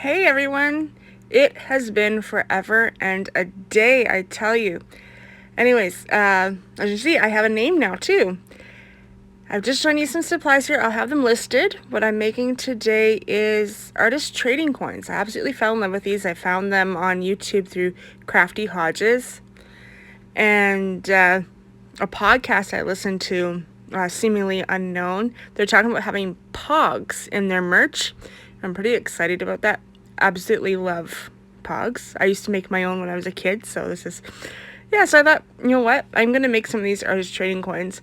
Hey everyone! It has been forever and a day, I tell you. Anyways, as you see, I have a name now too. I've just shown you some supplies here. I'll have them listed. What I'm making today is artist trading coins. I absolutely fell in love with these. I found them on YouTube through Crafty hodges. And a podcast I listened to, seemingly unknown, they're talking about having Pogs in their merch. I'm pretty excited about that. Absolutely love Pogs. I used to make my own when I was a kid, so so I thought, you know what, I'm gonna make some of these artist trading coins.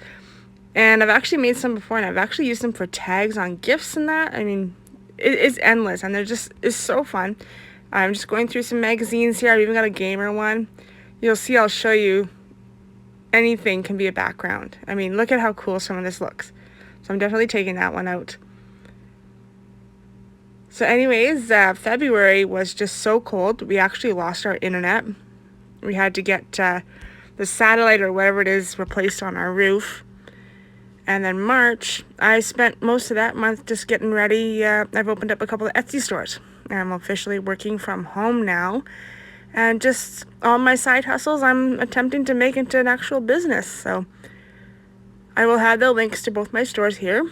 And I've actually made some before, and I've actually used them for tags on gifts and that. I mean, it's endless, and it's so fun. I'm just going through some magazines here. I've even got a gamer one. You'll see, I'll show you, anything can be a background. I mean, look at how cool some of this looks. So I'm definitely taking that one out. So anyways, February was just so cold. We actually lost our internet. We had to get the satellite or whatever it is replaced on our roof. And then March, I spent most of that month just getting ready. I've opened up a couple of Etsy stores. I'm officially working from home now. And just all my side hustles, I'm attempting to make into an actual business. So I will have the links to both my stores here.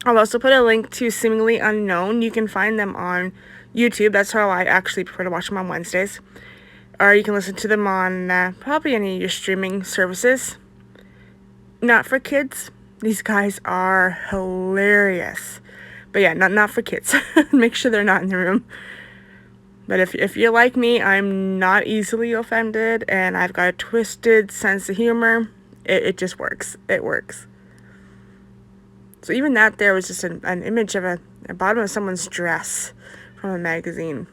I'll also put a link to Seemingly Unknown. You can find them on YouTube. That's how I actually prefer to watch them on Wednesdays. Or you can listen to them on probably any of your streaming services. Not for kids. These guys are hilarious. But yeah, not for kids. Make sure they're not in the room. But if you're like me, I'm not easily offended, and I've got a twisted sense of humor. It just works. It works. So even that there was just an image of a bottom of someone's dress from a magazine.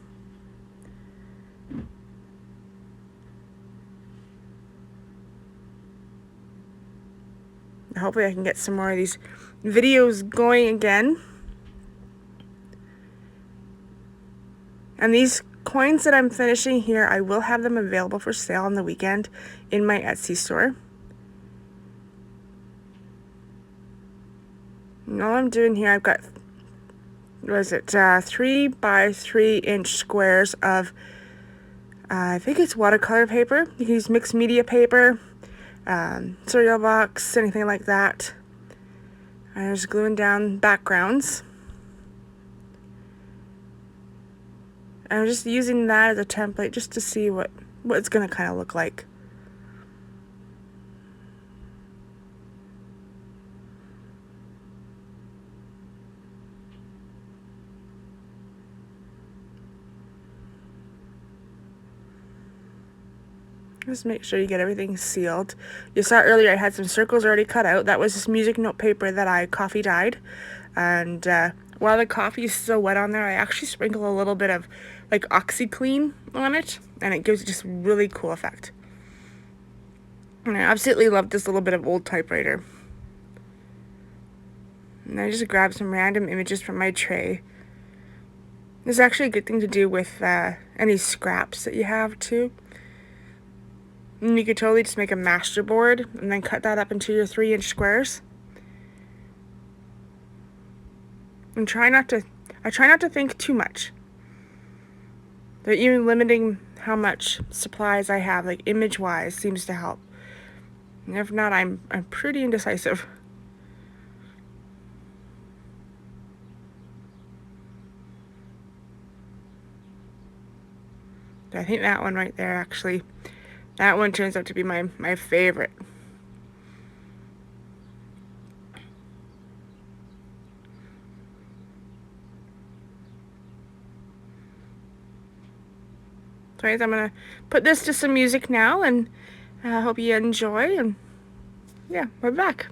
Hopefully I can get some more of these videos going again. And these coins that I'm finishing here, I will have them available for sale on the weekend in my Etsy store. And all I'm doing here, I've got, 3 by 3 inch squares of, I think it's watercolor paper. You can use mixed media paper, cereal box, anything like that. I'm just gluing down backgrounds. I'm just using that as a template just to see what it's going to kind of look like. Just make sure you get everything sealed. You saw earlier I had some circles already cut out. That was this music note paper that I coffee dyed. And while the coffee is still wet on there, I actually sprinkle a little bit of like OxyClean on it. And it gives just really cool effect. And I absolutely love this little bit of old typewriter. And I just grabbed some random images from my tray. This is actually a good thing to do with any scraps that you have too. And you could totally just make a master board and then cut that up into your 3 inch squares. And I try not to think too much. But even limiting how much supplies I have, like image wise, seems to help. And if not, I'm pretty indecisive. But I think that one right there actually, that one turns out to be my favorite. So I'm going to put this to some music now, and I hope you enjoy, and yeah, we're back.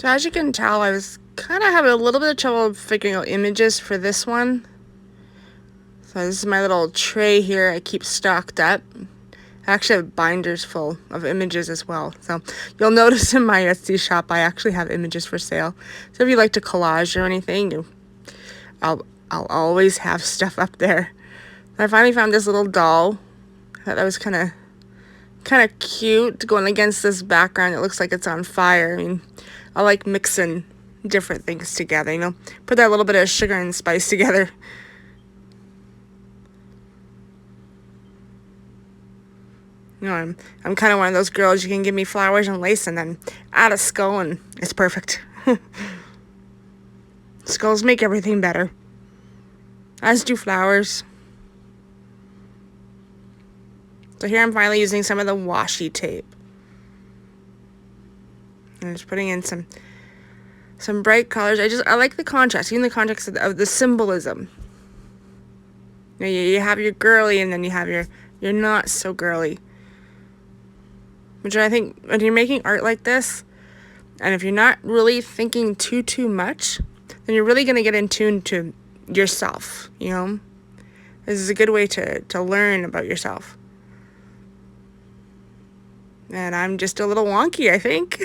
So as you can tell, I was kind of having a little bit of trouble figuring out images for this one. So this is my little tray here I keep stocked up. I actually have binders full of images as well. So you'll notice in my Etsy shop I actually have images for sale. So if you like to collage or anything, I'll always have stuff up there. I finally found this little doll. I thought that was kind of cute, going against this background. It looks like it's on fire. I mean, I like mixing different things together, you know. Put that little bit of sugar and spice together. You know, I'm kind of one of those girls, you can give me flowers and lace and then add a skull and it's perfect. Skulls make everything better. As do flowers. So here I'm finally using some of the washi tape. I'm just putting in some bright colors. I like the contrast, even the contrast of the symbolism. You know, you have your girly and then you have your not so girly. Which I think when you're making art like this, and if you're not really thinking too much, then you're really going to get in tune to yourself, you know? This is a good way to learn about yourself. And I'm just a little wonky, I think.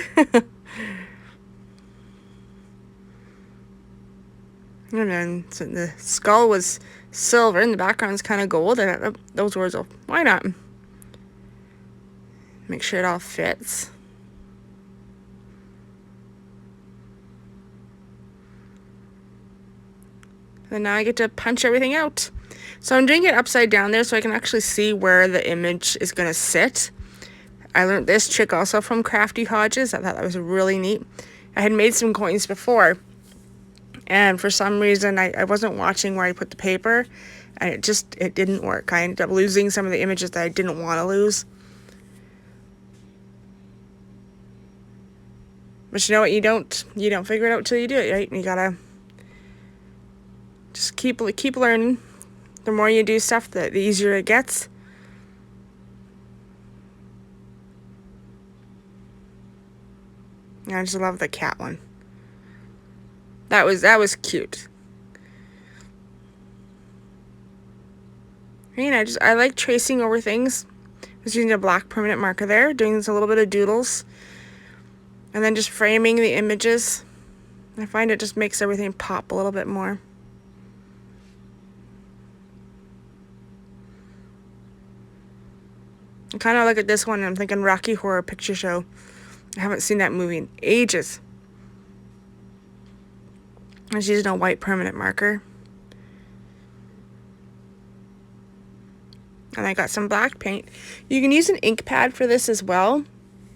And then so the skull was silver and the background's kind of gold. And those words, why not? Make sure it all fits. And now I get to punch everything out. So I'm doing it upside down there so I can actually see where the image is going to sit. I learned this trick also from Crafty Hodges. I thought that was really neat. I had made some coins before, and for some reason I wasn't watching where I put the paper, and it didn't work. I ended up losing some of the images that I didn't want to lose. But you know what, you don't figure it out till you do it, right? You gotta just keep learning. The more you do stuff, the easier it gets. I just love the cat one. That was cute. And I like tracing over things. Just using a black permanent marker there, doing a little bit of doodles. And then just framing the images. I find it just makes everything pop a little bit more. I kind of look at this one and I'm thinking Rocky Horror Picture Show. I haven't seen that movie in ages. I'm just using a white permanent marker. And I got some black paint. You can use an ink pad for this as well.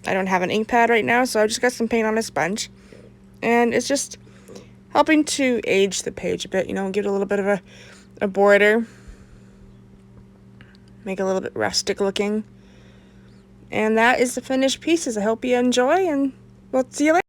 I don't have an ink pad right now, so I just got some paint on a sponge. And it's just helping to age the page a bit, you know, give it a little bit of a border. Make it a little bit rustic looking. And that is the finished pieces. I hope you enjoy, and we'll see you later.